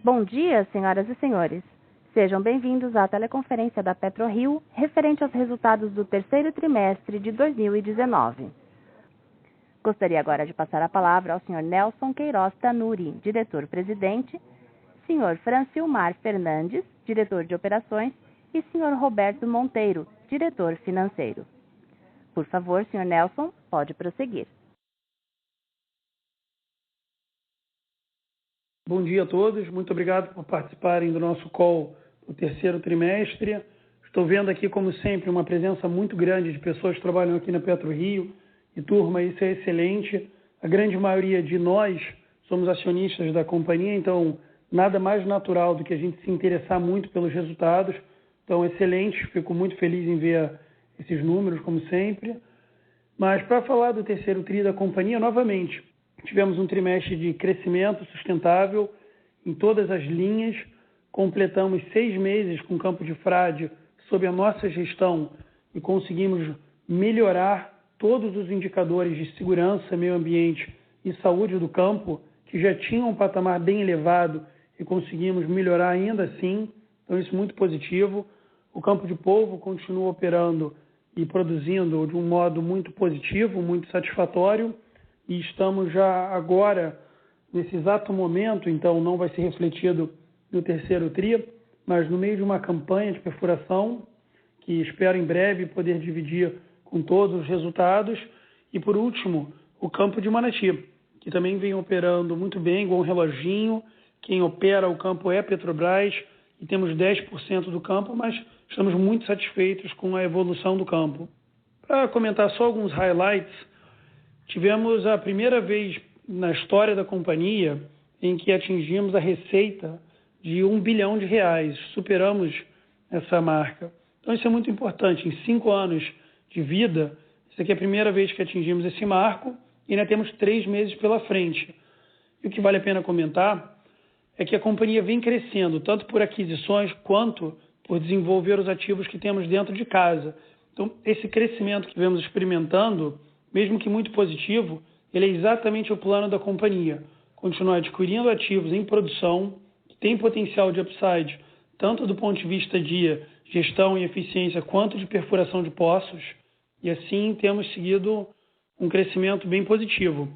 Bom dia, senhoras e senhores. Sejam bem-vindos à teleconferência da PetroRio referente aos resultados do terceiro trimestre de 2019. Gostaria agora de passar a palavra ao Sr. Nelson Queiroz Tanuri, diretor-presidente, Sr. Francilmar Fernandes, diretor de operações, e Sr. Roberto Monteiro, diretor financeiro. Por favor, Sr. Nelson, pode prosseguir. Bom dia a todos, muito obrigado por participarem do nosso call do terceiro trimestre. Estou vendo aqui, como sempre, uma presença muito grande de pessoas que trabalham aqui na PetroRio. E turma, isso é excelente. A grande maioria de nós somos acionistas da companhia, então nada mais natural do que a gente se interessar muito pelos resultados. Então, excelente, fico muito feliz em ver esses números, como sempre. Mas para falar do terceiro tri da companhia, novamente, tivemos um trimestre de crescimento sustentável em todas as linhas. Completamos 6 meses com o Campo de Frade sob a nossa gestão e conseguimos melhorar todos os indicadores de segurança, meio ambiente e saúde do campo, que já tinham um patamar bem elevado e conseguimos melhorar ainda assim. Então, isso é muito positivo. O Campo de Polvo continua operando e produzindo de um modo muito positivo, muito satisfatório. E estamos já agora, nesse exato momento, então não vai ser refletido no terceiro tri, mas no meio de uma campanha de perfuração, que espero em breve poder dividir com todos os resultados. E por último, o Campo de Manati, que também vem operando muito bem, igual um reloginho. Quem opera o campo é a Petrobras, e temos 10% do campo, mas estamos muito satisfeitos com a evolução do campo. Para comentar só alguns highlights, tivemos a primeira vez na história da companhia em que atingimos a receita de R$1 bilhão, superamos essa marca. Então isso é muito importante, em 5 anos de vida, isso aqui é a primeira vez que atingimos esse marco e ainda temos 3 meses pela frente. E o que vale a pena comentar é que a companhia vem crescendo, tanto por aquisições quanto por desenvolver os ativos que temos dentro de casa. Então esse crescimento que vemos experimentando, mesmo que muito positivo, ele é exatamente o plano da companhia. Continuar adquirindo ativos em produção, que tem potencial de upside, tanto do ponto de vista de gestão e eficiência, quanto de perfuração de poços, e assim temos seguido um crescimento bem positivo.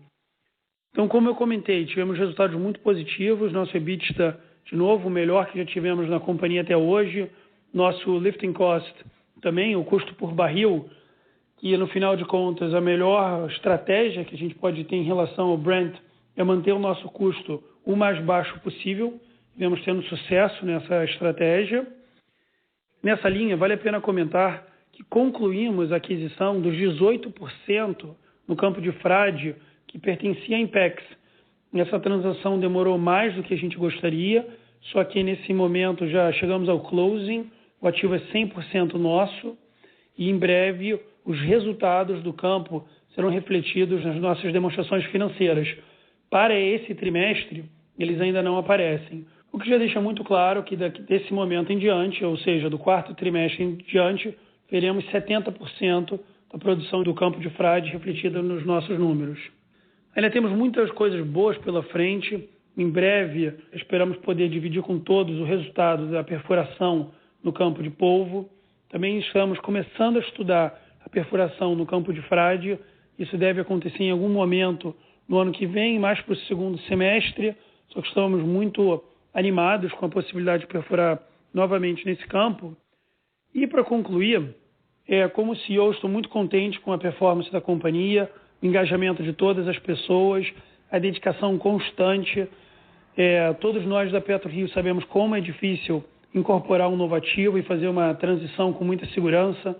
Então, como eu comentei, tivemos resultados muito positivos, nosso EBITDA, de novo, o melhor que já tivemos na companhia até hoje, nosso lifting cost também, o custo por barril, que no final de contas a melhor estratégia que a gente pode ter em relação ao Brent é manter o nosso custo o mais baixo possível. Vemos tendo sucesso nessa estratégia. Nessa linha, vale a pena comentar que concluímos a aquisição dos 18% no Campo de Frade, que pertencia à Inpex. Essa transação demorou mais do que a gente gostaria, só que nesse momento já chegamos ao closing, o ativo é 100% nosso, e em breve os resultados do campo serão refletidos nas nossas demonstrações financeiras. Para esse trimestre, eles ainda não aparecem. O que já deixa muito claro que desse momento em diante, ou seja, do quarto trimestre em diante, veremos 70% da produção do Campo de Frade refletida nos nossos números. Ainda temos muitas coisas boas pela frente. Em breve, esperamos poder dividir com todos o resultado da perfuração no Campo de Polvo. Também estamos começando a estudar a perfuração no Campo de Frade. Isso deve acontecer em algum momento no ano que vem, mais para o segundo semestre. Só que estamos muito animados com a possibilidade de perfurar novamente nesse campo. E para concluir, como CEO, estou muito contente com a performance da companhia, o engajamento de todas as pessoas, a dedicação constante. Todos nós da PetroRio sabemos como é difícil incorporar um novo ativo e fazer uma transição com muita segurança.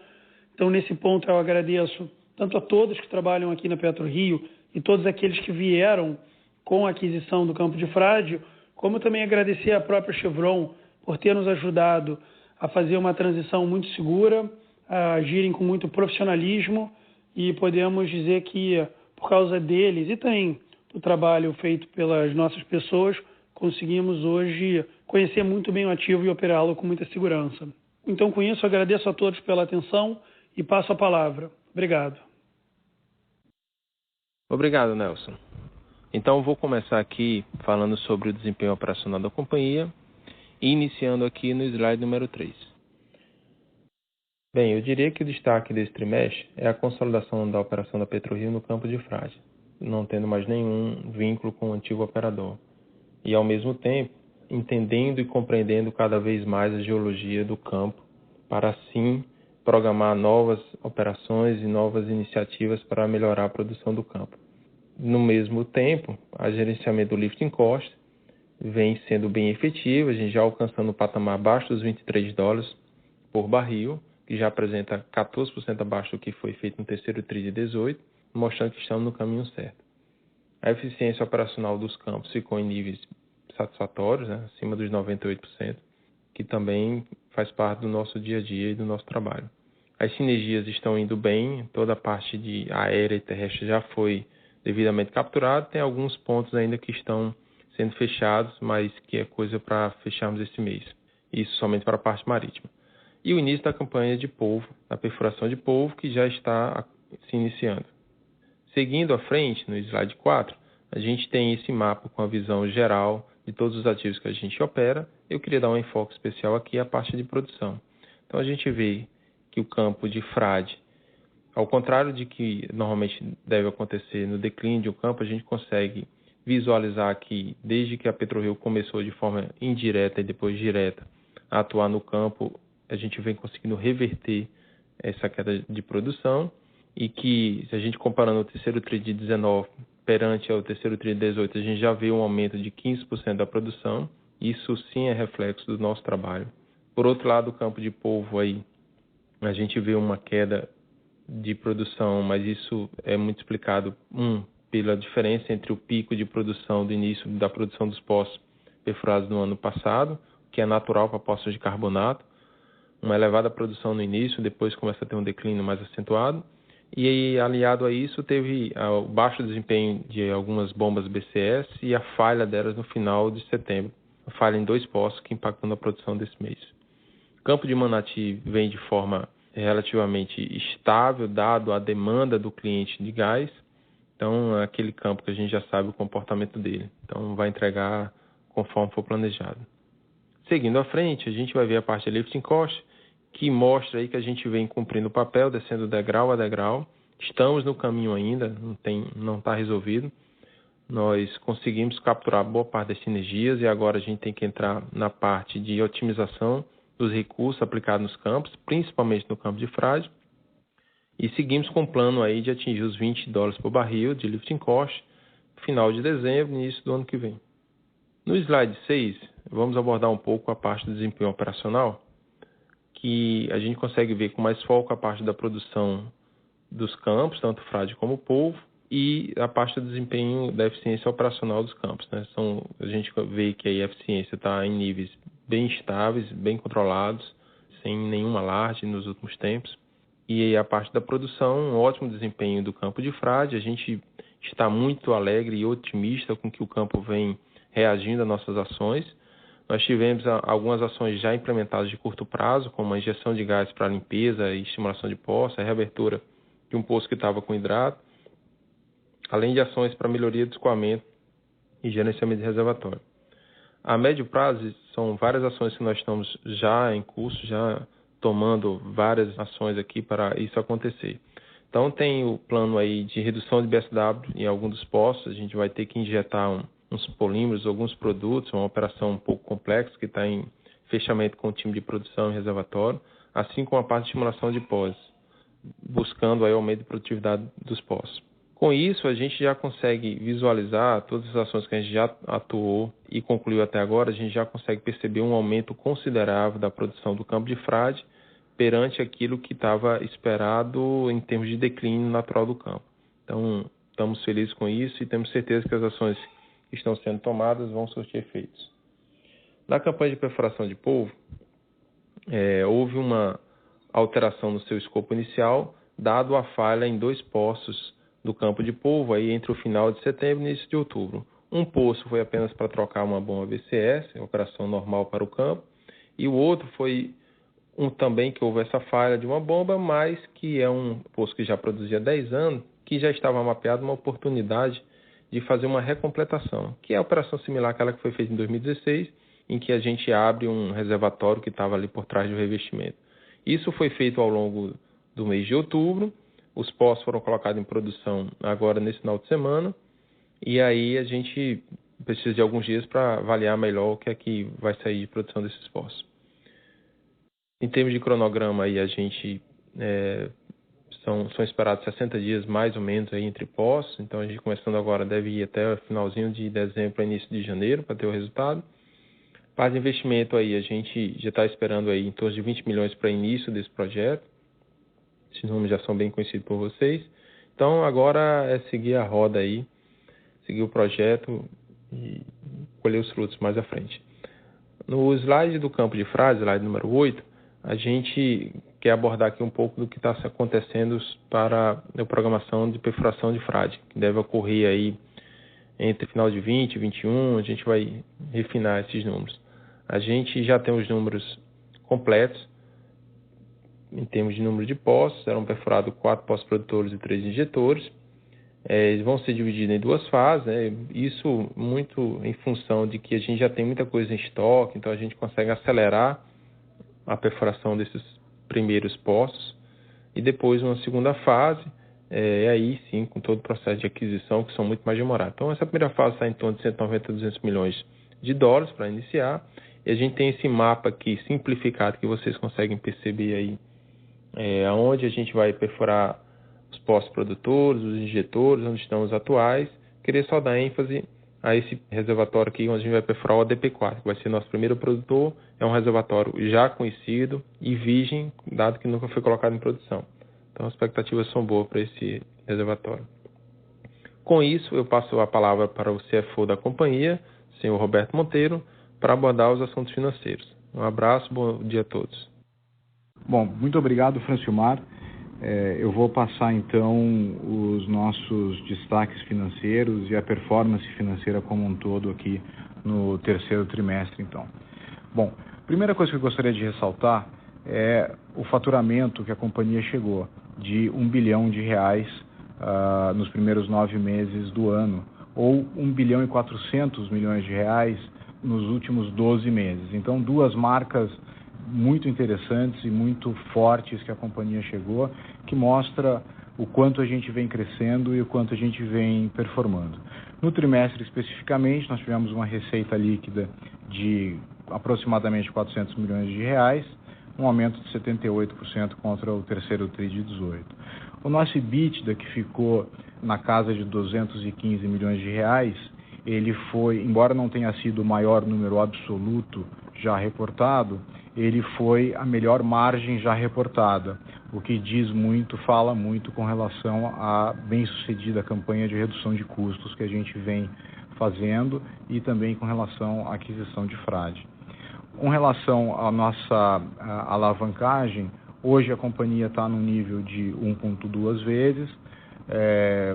Então, nesse ponto, eu agradeço tanto a todos que trabalham aqui na PetroRio e todos aqueles que vieram com a aquisição do Campo de Frade, como também agradecer à própria Chevron por ter nos ajudado a fazer uma transição muito segura, a agirem com muito profissionalismo, e podemos dizer que, por causa deles e também do trabalho feito pelas nossas pessoas, conseguimos hoje conhecer muito bem o ativo e operá-lo com muita segurança. Então, com isso, agradeço a todos pela atenção e passo a palavra. Obrigado. Obrigado, Nelson. Então, eu vou começar aqui falando sobre o desempenho operacional da companhia, iniciando aqui no slide número 3. Bem, eu diria que o destaque desse trimestre é a consolidação da operação da PetroRio no campo de Frade, não tendo mais nenhum vínculo com o antigo operador. E, ao mesmo tempo, entendendo e compreendendo cada vez mais a geologia do campo, para assim programar novas operações e novas iniciativas para melhorar a produção do campo. No mesmo tempo, a gerenciamento do lifting cost vem sendo bem efetivo, a gente já alcançando o patamar abaixo dos $23 por barril, que já apresenta 14% abaixo do que foi feito no terceiro TRI de 18, mostrando que estamos no caminho certo. A eficiência operacional dos campos ficou em níveis satisfatórios, acima dos 98%, que também faz parte do nosso dia a dia e do nosso trabalho. As sinergias estão indo bem, toda a parte de aérea e terrestre já foi devidamente capturada, tem alguns pontos ainda que estão sendo fechados, mas que é coisa para fecharmos esse mês. Isso somente para a parte marítima. E o início da campanha de polvo, da perfuração de polvo, que já está se iniciando. Seguindo à frente, no slide 4, a gente tem esse mapa com a visão geral de todos os ativos que a gente opera. Eu queria dar um enfoque especial aqui à parte de produção. Então, a gente vê que o campo de Frade, ao contrário de que normalmente deve acontecer no declínio de um campo, a gente consegue visualizar que desde que a PetroRio começou de forma indireta e depois direta a atuar no campo, a gente vem conseguindo reverter essa queda de produção e que, se a gente comparando o terceiro TRI de 19 perante ao terceiro TRI de 18, a gente já vê um aumento de 15% da produção. Isso sim é reflexo do nosso trabalho. Por outro lado, o campo de polvo aí, a gente vê uma queda de produção, mas isso é muito explicado, pela diferença entre o pico de produção do início da produção dos poços perfurados no ano passado, que é natural para poços de carbonato, uma elevada produção no início, depois começa a ter um declínio mais acentuado, e aí, aliado a isso, teve o baixo desempenho de algumas bombas BCS e a falha delas no final de setembro, a falha em 2 poços que impactou na produção desse mês. O campo de Manati vem de forma relativamente estável, dado a demanda do cliente de gás. Então, é aquele campo que a gente já sabe o comportamento dele. Então, vai entregar conforme for planejado. Seguindo à frente, a gente vai ver a parte de lifting cost, que mostra aí que a gente vem cumprindo o papel, descendo degrau a degrau. Estamos no caminho ainda, não está resolvido. Nós conseguimos capturar boa parte das sinergias e agora a gente tem que entrar na parte de otimização dos recursos aplicados nos campos, principalmente no campo de Frade, e seguimos com o plano aí de atingir os $20 por barril de lifting cost no final de dezembro e início do ano que vem. No slide 6, vamos abordar um pouco a parte do desempenho operacional, que a gente consegue ver com mais foco a parte da produção dos campos, tanto Frade como polvo, e a parte do desempenho da eficiência operacional dos campos. A gente vê que aí a eficiência está em níveis bem estáveis, bem controlados, sem nenhum alarde nos últimos tempos. E aí a parte da produção, um ótimo desempenho do campo de Frade. A gente está muito alegre e otimista com que o campo vem reagindo às nossas ações. Nós tivemos algumas ações já implementadas de curto prazo, como a injeção de gás para limpeza e estimulação de poço, a reabertura de um poço que estava com hidrato, além de ações para melhoria do escoamento e gerenciamento de reservatório. A médio prazo, são várias ações que nós estamos já em curso, já tomando várias ações aqui para isso acontecer. Então, tem o plano aí de redução de BSW em alguns dos poços. A gente vai ter que injetar uns polímeros, alguns produtos, uma operação um pouco complexa que está em fechamento com o time de produção e reservatório, assim como a parte de estimulação de pós, buscando aí aumento de produtividade dos poços. Com isso, a gente já consegue visualizar todas as ações que a gente já atuou e concluiu até agora. A gente já consegue perceber um aumento considerável da produção do campo de Frade perante aquilo que estava esperado em termos de declínio natural do campo. Então, estamos felizes com isso e temos certeza que as ações que estão sendo tomadas vão surtir efeitos. Na campanha de perfuração de polvo, houve uma alteração no seu escopo inicial, dado a falha em 2 poços do campo de polvo aí entre o final de setembro e início de outubro. Um poço foi apenas para trocar uma bomba BCS, operação normal para o campo, e o outro foi também que houve essa falha de uma bomba, mas que é um poço que já produzia 10 anos, que já estava mapeado uma oportunidade de fazer uma recompletação, que é a operação similar àquela que foi feita em 2016, em que a gente abre um reservatório que estava ali por trás do revestimento. Isso foi feito ao longo do mês de outubro, os poços foram colocados em produção agora nesse final de semana, e aí a gente precisa de alguns dias para avaliar melhor o que é que vai sair de produção desses poços. Em termos de cronograma, aí a gente são esperados 60 dias mais ou menos aí entre poços, então a gente começando agora deve ir até o finalzinho de dezembro para início de janeiro para ter o resultado. Para investimento aí, a gente já está esperando aí em torno de 20 milhões para início desse projeto. Esses números já são bem conhecidos por vocês. Então agora é seguir a roda aí, seguir o projeto e colher os frutos mais à frente. No slide do campo de Frade, slide número 8, a gente quer abordar aqui um pouco do que está acontecendo para a programação de perfuração de Frade, que deve ocorrer aí entre final de 20 e 21, a gente vai refinar esses números. A gente já tem os números completos, em termos de número de poços, serão perfurados 4 poços produtores e 3 injetores. Eles vão ser divididos em 2 fases, né? Isso muito em função de que a gente já tem muita coisa em estoque, então a gente consegue acelerar a perfuração desses primeiros poços. E depois uma segunda fase, aí sim, com todo o processo de aquisição, que são muito mais demorados. Então essa primeira fase está em torno de 190 a 200 milhões de dólares para iniciar. E a gente tem esse mapa aqui simplificado que vocês conseguem perceber aí, onde a gente vai perfurar os poços produtores, os injetores, onde estão os atuais. Queria só dar ênfase a esse reservatório aqui, onde a gente vai perfurar o ADP4, que vai ser nosso primeiro produtor. É um reservatório já conhecido e virgem, dado que nunca foi colocado em produção. Então as expectativas são boas para esse reservatório. Com isso, eu passo a palavra para o CFO da companhia, senhor Roberto Monteiro, para abordar os assuntos financeiros. Um abraço, bom dia a todos. Bom, muito obrigado, Francilmar. Eu vou passar então os nossos destaques financeiros e a performance financeira como um todo aqui no terceiro trimestre, então. Bom, a primeira coisa que eu gostaria de ressaltar é o faturamento que a companhia chegou, de R$1 bilhão nos primeiros 9 meses do ano, ou R$1 bilhão e 400 milhões nos últimos 12 meses. Então, 2 marcas muito interessantes e muito fortes que a companhia chegou, que mostra o quanto a gente vem crescendo e o quanto a gente vem performando. No trimestre especificamente, nós tivemos uma receita líquida de aproximadamente R$400 milhões, um aumento de 78% contra o terceiro TRI de 18. O nosso EBITDA, que ficou na casa de R$215 milhões, ele foi, embora não tenha sido o maior número absoluto já reportado, ele foi a melhor margem já reportada, o que diz muito, fala muito com relação à bem-sucedida campanha de redução de custos que a gente vem fazendo e também com relação à aquisição de Frade. Com relação à nossa alavancagem, hoje a companhia está no nível de 1,2 vezes,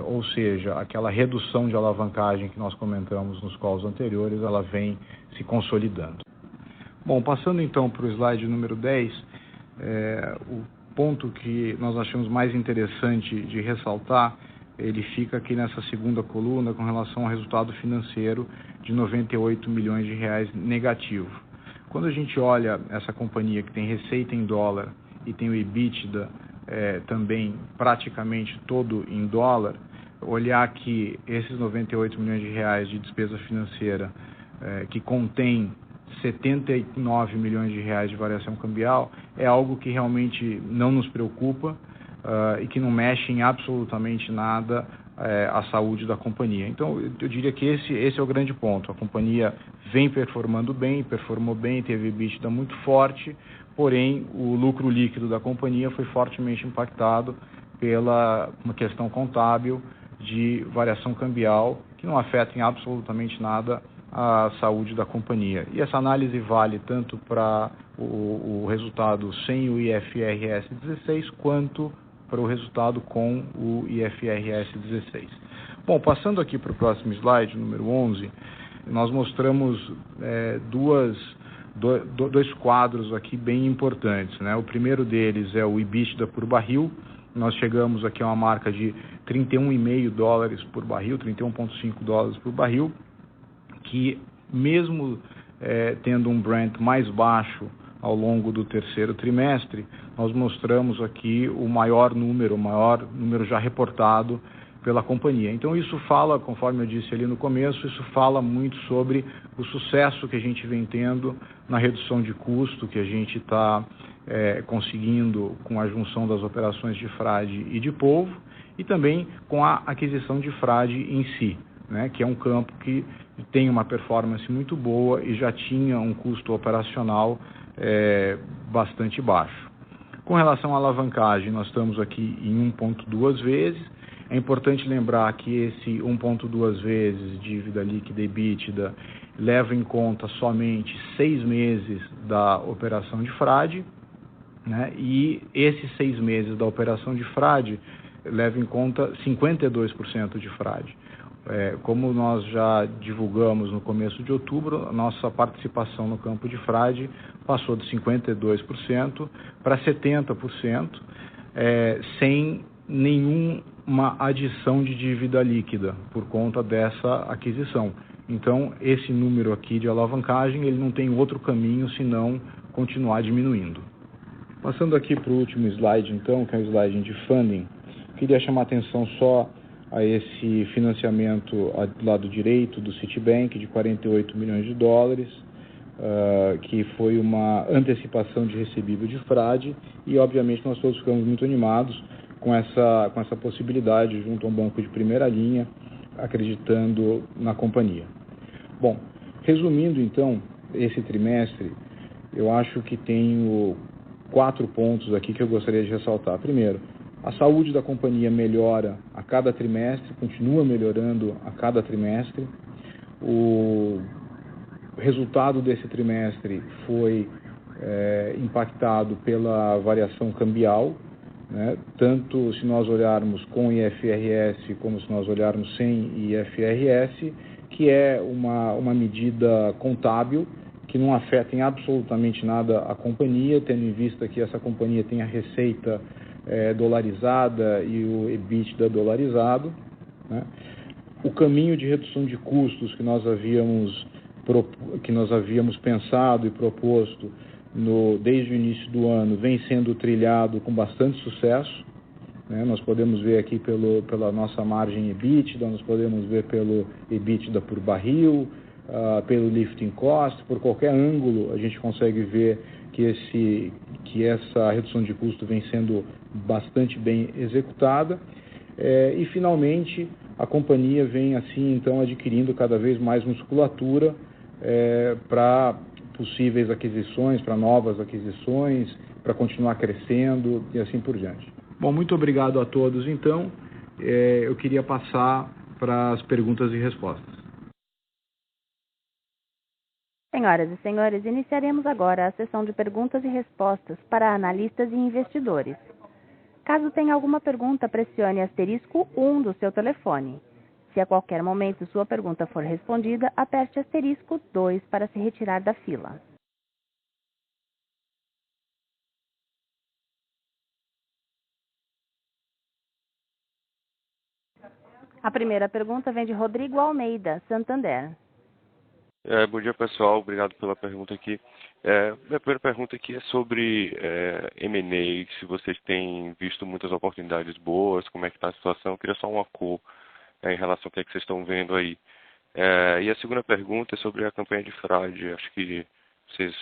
ou seja, aquela redução de alavancagem que nós comentamos nos calls anteriores, ela vem se consolidando. Bom, passando então para o slide número 10, o ponto que nós achamos mais interessante de ressaltar, ele fica aqui nessa segunda coluna com relação ao resultado financeiro de R$98 milhões negativo. Quando a gente olha essa companhia que tem receita em dólar e tem o EBITDA também praticamente todo em dólar, olhar que esses R$98 milhões de despesa financeira que contém R$79 milhões de variação cambial é algo que realmente não nos preocupa e que não mexe em absolutamente nada a saúde da companhia. Então, eu diria que esse é o grande ponto. A companhia vem performando bem, performou bem, teve EBITDA muito forte, porém, o lucro líquido da companhia foi fortemente impactado pela uma questão contábil de variação cambial que não afeta em absolutamente nada a saúde da companhia. E essa análise vale tanto para o resultado sem o IFRS 16 quanto para o resultado com o IFRS 16. Bom, passando aqui para o próximo slide, número 11, nós mostramos dois quadros aqui bem importantes, né? O primeiro deles é o EBITDA por barril. Nós chegamos aqui a uma marca de 31,5 dólares por barril, 31,5 dólares por barril, que mesmo tendo um Brent mais baixo ao longo do terceiro trimestre, nós mostramos aqui o maior número já reportado pela companhia. Então isso fala, conforme eu disse ali no começo, isso fala muito sobre o sucesso que a gente vem tendo na redução de custo que a gente está conseguindo com a junção das operações de frade e de polvo e também com a aquisição de frade em si, né, que é um campo que tem uma performance muito boa e já tinha um custo operacional bastante baixo. Com relação à alavancagem, nós estamos aqui em 1,2 vezes. É importante lembrar que esse 1,2 vezes dívida líquida e EBITDA leva em conta somente 6 meses da operação de frade, né? E esses 6 meses da operação de frade leva em conta 52% de frade. Como nós já divulgamos no começo de outubro, a nossa participação no campo de frade passou de 52% para 70%, sem nenhuma adição de dívida líquida por conta dessa aquisição. Então, esse número aqui de alavancagem, ele não tem outro caminho senão continuar diminuindo. Passando aqui para o último slide, então, que é o slide de funding, queria chamar a atenção só a esse financiamento do lado direito do Citibank de 48 milhões de dólares, que foi uma antecipação de recebível de frade e, obviamente, nós todos ficamos muito animados com essa possibilidade junto a um banco de primeira linha, acreditando na companhia. Bom, resumindo, então, esse trimestre, eu acho que tenho 4 pontos aqui que eu gostaria de ressaltar. Primeiro, a saúde da companhia melhora a cada trimestre, continua melhorando a cada trimestre. O resultado desse trimestre foi impactado pela variação cambial, né? Tanto se nós olharmos com IFRS como se nós olharmos sem IFRS, que é uma medida contábil que não afeta em absolutamente nada a companhia, tendo em vista que essa companhia tem a receita dolarizada e o EBITDA dolarizado, né? O caminho de redução de custos que nós havíamos pensado e proposto desde o início do ano vem sendo trilhado com bastante sucesso, né? Nós podemos ver aqui pela nossa margem EBITDA, nós podemos ver pelo EBITDA por barril, pelo lifting cost, por qualquer ângulo a gente consegue ver que essa redução de custo vem sendo bastante bem executada. E finalmente a companhia vem assim então adquirindo cada vez mais musculatura para possíveis aquisições, para novas aquisições, para continuar crescendo e assim por diante. Bom, muito obrigado a todos então. Eu queria passar para as perguntas e respostas. Senhoras e senhores, iniciaremos agora a sessão de perguntas e respostas para analistas e investidores. Caso tenha alguma pergunta, pressione asterisco 1 do seu telefone. Se a qualquer momento sua pergunta for respondida, aperte asterisco 2 para se retirar da fila. A primeira pergunta vem de Rodrigo Almeida, Santander. Bom dia, pessoal. Obrigado pela pergunta aqui. Minha primeira pergunta aqui é sobre M&A, se vocês têm visto muitas oportunidades boas, como é que está a situação. Eu queria só uma cor em relação ao que vocês estão vendo aí. E a segunda pergunta é sobre a campanha de frade. Acho que vocês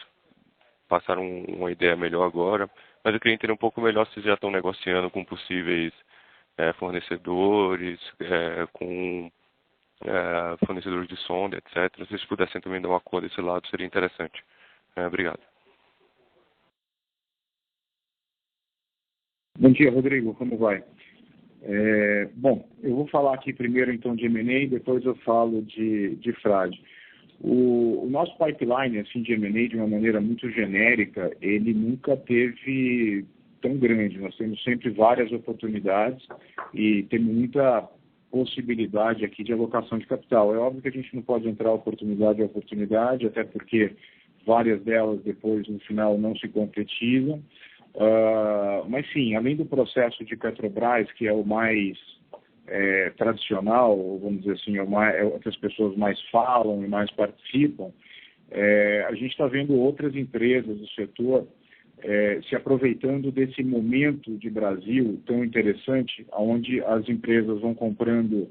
passaram uma ideia melhor agora, mas eu queria entender um pouco melhor se vocês já estão negociando com possíveis fornecedores, com fornecedores de sonda, etc. Se vocês pudessem também dar uma cor desse lado, seria interessante. Obrigado. Bom dia, Rodrigo. Como vai? Bom, eu vou falar aqui primeiro então de M&A, depois eu falo de frade. O nosso pipeline assim, de M&A, de uma maneira muito genérica, ele nunca teve tão grande. Nós temos sempre várias oportunidades e temos muita possibilidade aqui de alocação de capital. É óbvio que a gente não pode entrar oportunidade a oportunidade, até porque várias delas depois no final não se concretizam. Mas sim, além do processo de Petrobras, que é o mais tradicional, vamos dizer assim, é que as pessoas mais falam e mais participam, a gente está vendo outras empresas do setor se aproveitando desse momento de Brasil tão interessante, onde as empresas vão comprando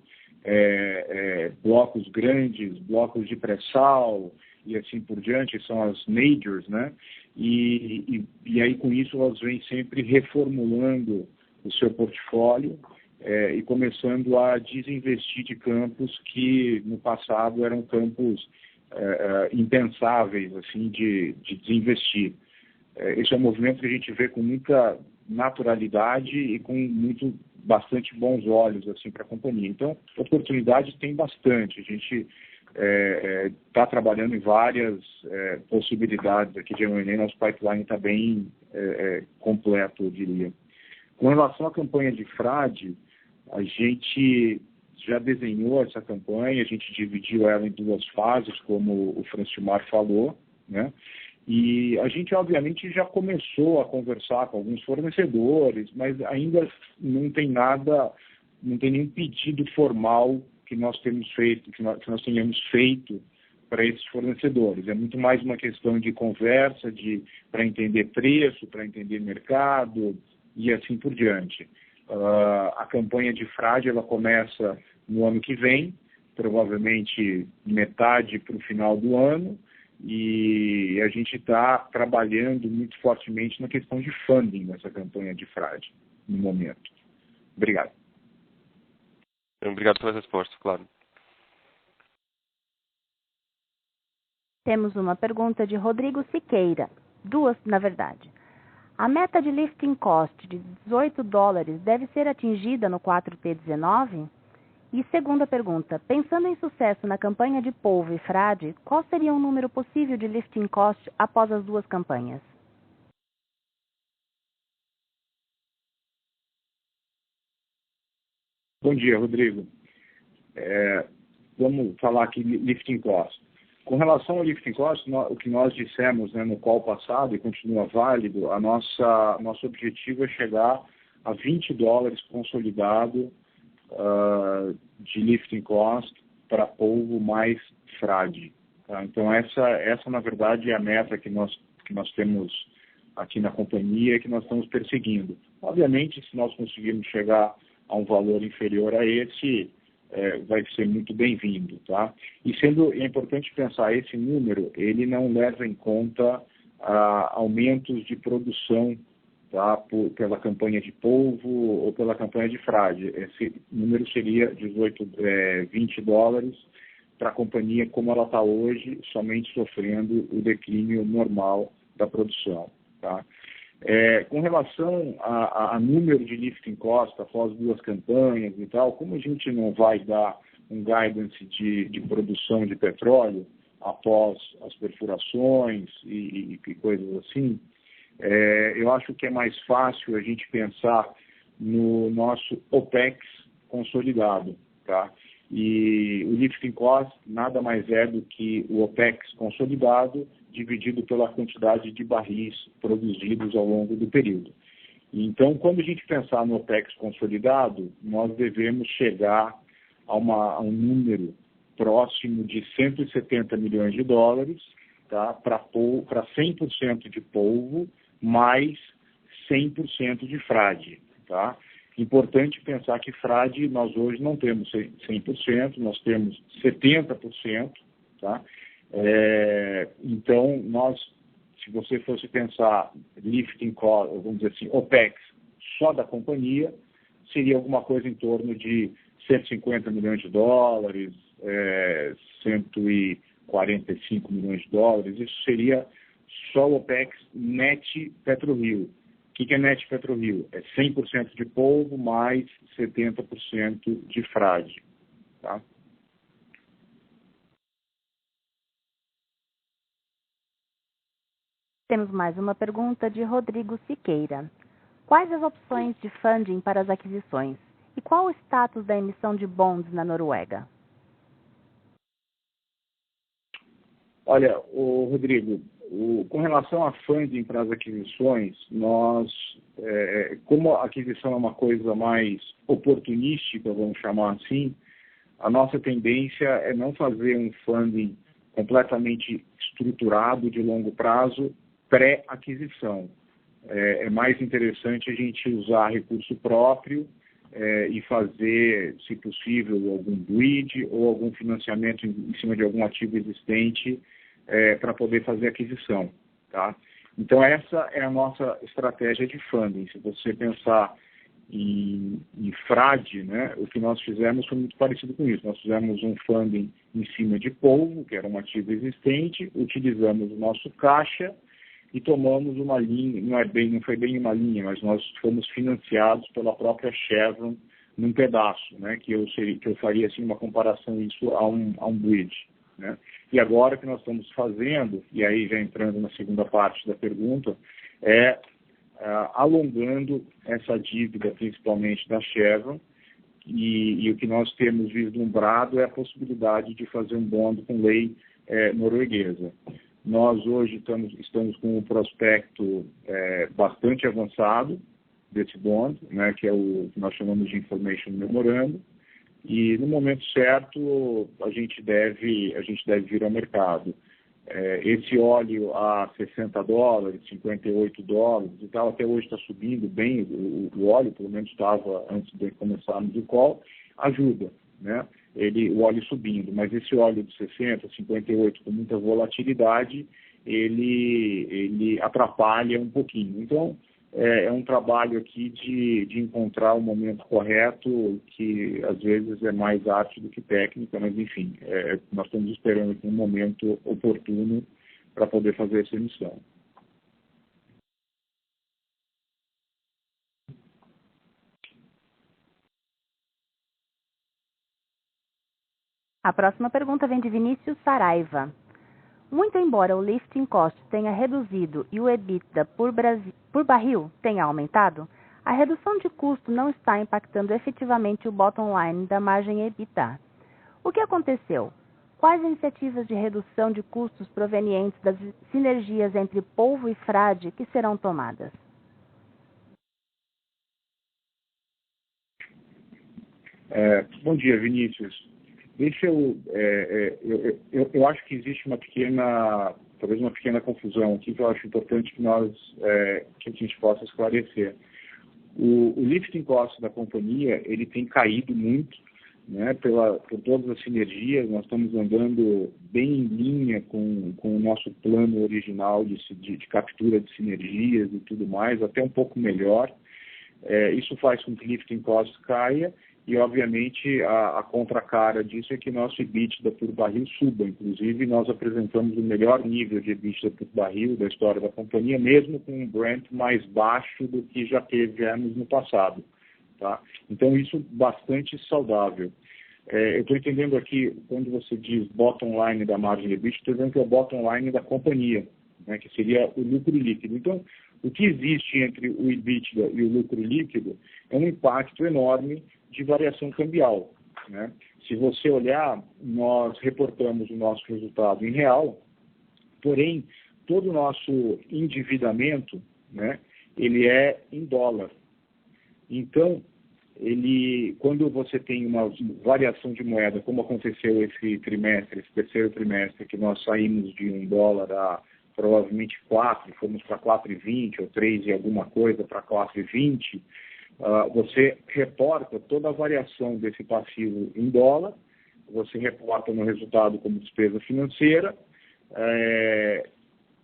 blocos grandes, blocos de pré-sal e assim por diante, são as majors, né? E aí com isso elas vêm sempre reformulando o seu portfólio e começando a desinvestir de campos que no passado eram campos impensáveis assim de desinvestir. Esse é um movimento que a gente vê com muita naturalidade e com bastante bons olhos assim para a companhia. Então, oportunidade tem bastante. A gente está trabalhando em várias possibilidades aqui de M&A. Nosso pipeline está bem completo, eu diria. Com relação à campanha de Frade, a gente já desenhou essa campanha, a gente dividiu ela em 2 fases, como o Francilmar falou, né? E a gente, obviamente, já começou a conversar com alguns fornecedores, mas ainda não tem nenhum pedido formal que nós tenhamos feito para esses fornecedores. É muito mais uma questão de conversa, para entender preço, para entender mercado e assim por diante. A campanha de Frade ela começa no ano que vem, provavelmente metade para o final do ano, e a gente está trabalhando muito fortemente na questão de funding dessa campanha de Frade, no momento. Obrigado. Obrigado pela resposta, claro. Temos uma pergunta de Rodrigo Siqueira. 2, na verdade. A meta de lifting cost de $18 deve ser atingida no 4T19? E segunda pergunta, pensando em sucesso na campanha de polvo e Frade, qual seria um número possível de lifting cost após as 2 campanhas? Bom dia, Rodrigo. Vamos falar aqui de lifting cost. Com relação ao lifting cost, o que nós dissemos, né, no call passado e continua válido, nosso objetivo é chegar a $20 consolidado de lifting cost para polvo mais Frade. Tá? Então essa na verdade é a meta que nós temos aqui na companhia, que nós estamos perseguindo. Obviamente, se nós conseguirmos chegar a um valor inferior a esse, vai ser muito bem-vindo, tá? E é importante pensar, esse número, ele não leva em conta aumentos de produção, tá? Pela campanha de polvo ou pela campanha de Frade. Esse número seria $20 para a companhia como ela está hoje, somente sofrendo o declínio normal da produção, tá? Com relação a número de lifting cost após 2 campanhas e tal, como a gente não vai dar um guidance de produção de petróleo após as perfurações e coisas assim, eu acho que é mais fácil a gente pensar no nosso OPEX consolidado, tá? E o lifting cost nada mais é do que o OPEX consolidado dividido pela quantidade de barris produzidos ao longo do período. Então, quando a gente pensar no OPEX consolidado, nós devemos chegar a um número próximo de $170 milhões, tá? Para 100% de polvo, mais 100% de Frade, tá? Importante pensar que Frade nós hoje não temos 100%, nós temos 70%, tá? Então, se você fosse pensar lifting cost, vamos dizer assim, OPEX só da companhia, seria alguma coisa em torno de $150 milhões, 145 milhões de dólares. Isso seria só o OPEX net PetroRio. O que é net PetroRio? É 100% de polvo mais 70% de Frade, tá? Temos mais uma pergunta de Rodrigo Siqueira. Quais as opções de funding para as aquisições? E qual o status da emissão de bonds na Noruega? Olha, Rodrigo, com relação a funding para as aquisições, nós como a aquisição é uma coisa mais oportunística, vamos chamar assim, a nossa tendência é não fazer um funding completamente estruturado de longo prazo pré-aquisição. É mais interessante a gente usar recurso próprio e fazer, se possível, algum bridge ou algum financiamento em cima de algum ativo existente para poder fazer aquisição. Tá? Então, essa é a nossa estratégia de funding. Se você pensar em FRAD, né, o que nós fizemos foi muito parecido com isso. Nós fizemos um funding em cima de polvo, que era um ativo existente, utilizamos o nosso caixa e tomamos uma linha, não foi bem uma linha, mas nós fomos financiados pela própria Chevron num pedaço, né, que eu faria assim, uma comparação isso a um bridge. Né? E agora o que nós estamos fazendo, e aí já entrando na segunda parte da pergunta, é alongando essa dívida, principalmente da Chevron, e o que nós temos vislumbrado é a possibilidade de fazer um bond com lei norueguesa. Nós hoje estamos com um prospecto bastante avançado desse bond, né, que é o que nós chamamos de Information Memorandum, e no momento certo a gente deve vir ao mercado. Esse óleo a $60, $58 e tal, até hoje está subindo bem o óleo, pelo menos estava antes de começarmos o call, ajuda, né? O óleo subindo, mas esse óleo de 60, 58 com muita volatilidade, ele atrapalha um pouquinho. Então, é um trabalho aqui de encontrar o momento correto, que às vezes é mais arte do que técnica, mas enfim, nós estamos esperando aqui um momento oportuno para poder fazer essa emissão. A próxima pergunta vem de Vinícius Saraiva. Muito embora o lifting cost tenha reduzido e o EBITDA por barril tenha aumentado, a redução de custo não está impactando efetivamente o bottom line da margem EBITDA. O que aconteceu? Quais iniciativas de redução de custos provenientes das sinergias entre polvo e frade que serão tomadas? Bom dia, Vinícius. Deixa eu acho que existe talvez uma pequena confusão aqui que eu acho importante que a gente possa esclarecer. O lifting cost da companhia, ele tem caído muito, né, por todas as sinergias. Nós estamos andando bem em linha com o nosso plano original de captura de sinergias e tudo mais, até um pouco melhor. Isso faz com que o lifting cost caia. E, obviamente, a contracara disso é que nosso EBITDA por barril suba. Inclusive, nós apresentamos o melhor nível de EBITDA por barril da história da companhia, mesmo com um Brent mais baixo do que já tivemos no passado. Tá? Então, isso bastante saudável. Eu estou entendendo aqui, quando você diz bottom line da margem de EBITDA, estou dizendo que é o bottom line da companhia, né, que seria o lucro líquido. Então, o que existe entre o EBITDA e o lucro líquido é um impacto enorme de variação cambial. Né? Se você olhar, nós reportamos o nosso resultado em real, porém, todo o nosso endividamento, né, ele é em dólar. Então, quando você tem uma variação de moeda, como aconteceu esse terceiro trimestre, que nós saímos de $1 a provavelmente 4, fomos para 4,20 ou 3 e alguma coisa para 4,20, você reporta toda a variação desse passivo em dólar, você reporta no resultado como despesa financeira,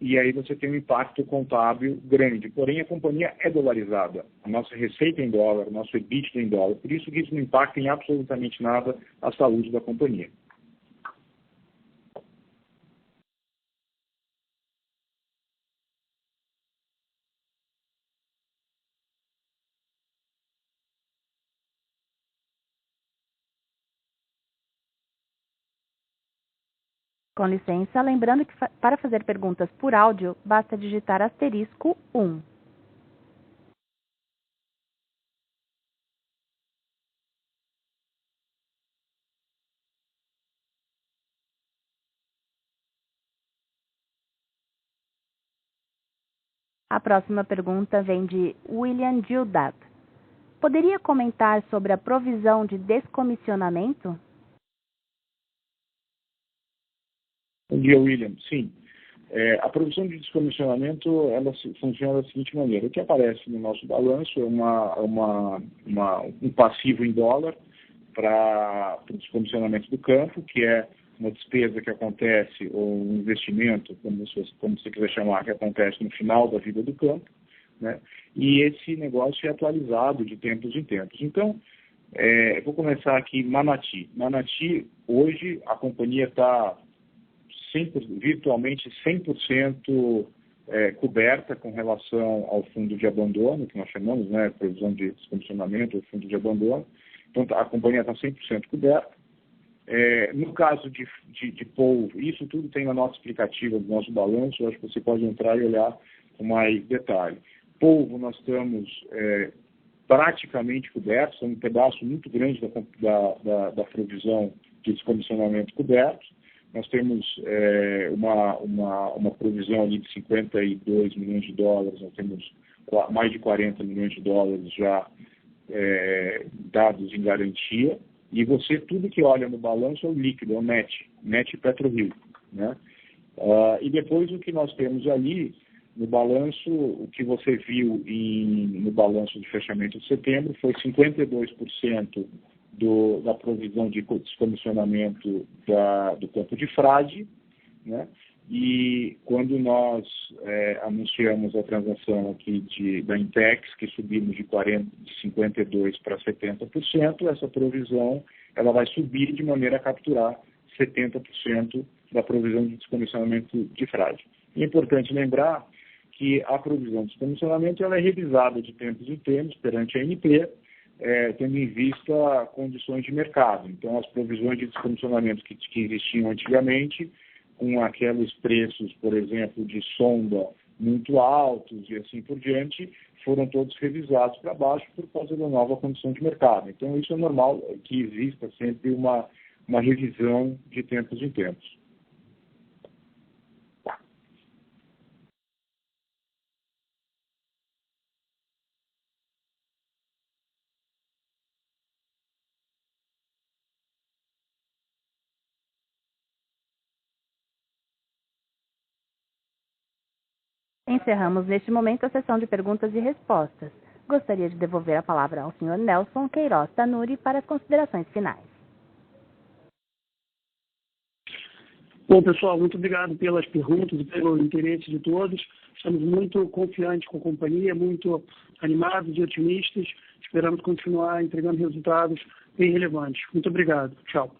e aí você tem um impacto contábil grande. Porém, a companhia é dolarizada. A nossa receita é em dólar, o nosso EBITDA é em dólar. Por isso que isso não impacta em absolutamente nada a saúde da companhia. Com licença, lembrando que para fazer perguntas por áudio, basta digitar *1. A próxima pergunta vem de William Gildat. Poderia comentar sobre a provisão de descomissionamento? Bom dia, William. Sim. A provisão de descomissionamento, ela funciona da seguinte maneira. O que aparece no nosso balanço é um passivo em dólar para o descomissionamento do campo, que é uma despesa que acontece, ou um investimento, como você quiser chamar, que acontece no final da vida do campo, né? E esse negócio é atualizado de tempos em tempos. Então, vou começar aqui, Manati. Manati, hoje, a companhia está virtualmente 100% coberta com relação ao fundo de abandono, que nós chamamos, né, provisão de descomissionamento, ou fundo de abandono. Então, a companhia está 100% coberta. No caso de polvo, isso tudo tem na nota explicativa do nosso balanço, eu acho que você pode entrar e olhar com mais detalhe. Polvo, nós estamos praticamente cobertos, um pedaço muito grande da provisão de descomissionamento coberto. Nós temos uma provisão ali de 52 milhões de dólares, nós temos mais de 40 milhões de dólares já dados em garantia, e tudo que olha no balanço é o líquido, é o net PetroRio, né? E depois o que nós temos ali no balanço, o que você viu no balanço de fechamento de setembro foi 52% da provisão de descomissionamento do campo de Frade, né? E quando nós anunciamos a transação aqui da Intex, que subimos de 52% para 70%, essa provisão ela vai subir de maneira a capturar 70% da provisão de descomissionamento de Frade. É importante lembrar que a provisão de descomissionamento ela é revisada de tempos em tempos perante a ANP, tendo em vista condições de mercado. Então, as provisões de descomissionamento que existiam antigamente, com aqueles preços, por exemplo, de sonda muito altos e assim por diante, foram todos revisados para baixo por causa da nova condição de mercado. Então, isso é normal que exista sempre uma revisão de tempos em tempos. Encerramos neste momento a sessão de perguntas e respostas. Gostaria de devolver a palavra ao Sr. Nelson Queiroz Tanuri para as considerações finais. Bom, pessoal, muito obrigado pelas perguntas e pelo interesse de todos. Estamos muito confiantes com a companhia, muito animados e otimistas. Esperamos continuar entregando resultados bem relevantes. Muito obrigado. Tchau.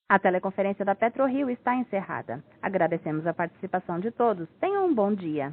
A teleconferência da PetroRio está encerrada. Agradecemos a participação de todos. Tenham um bom dia.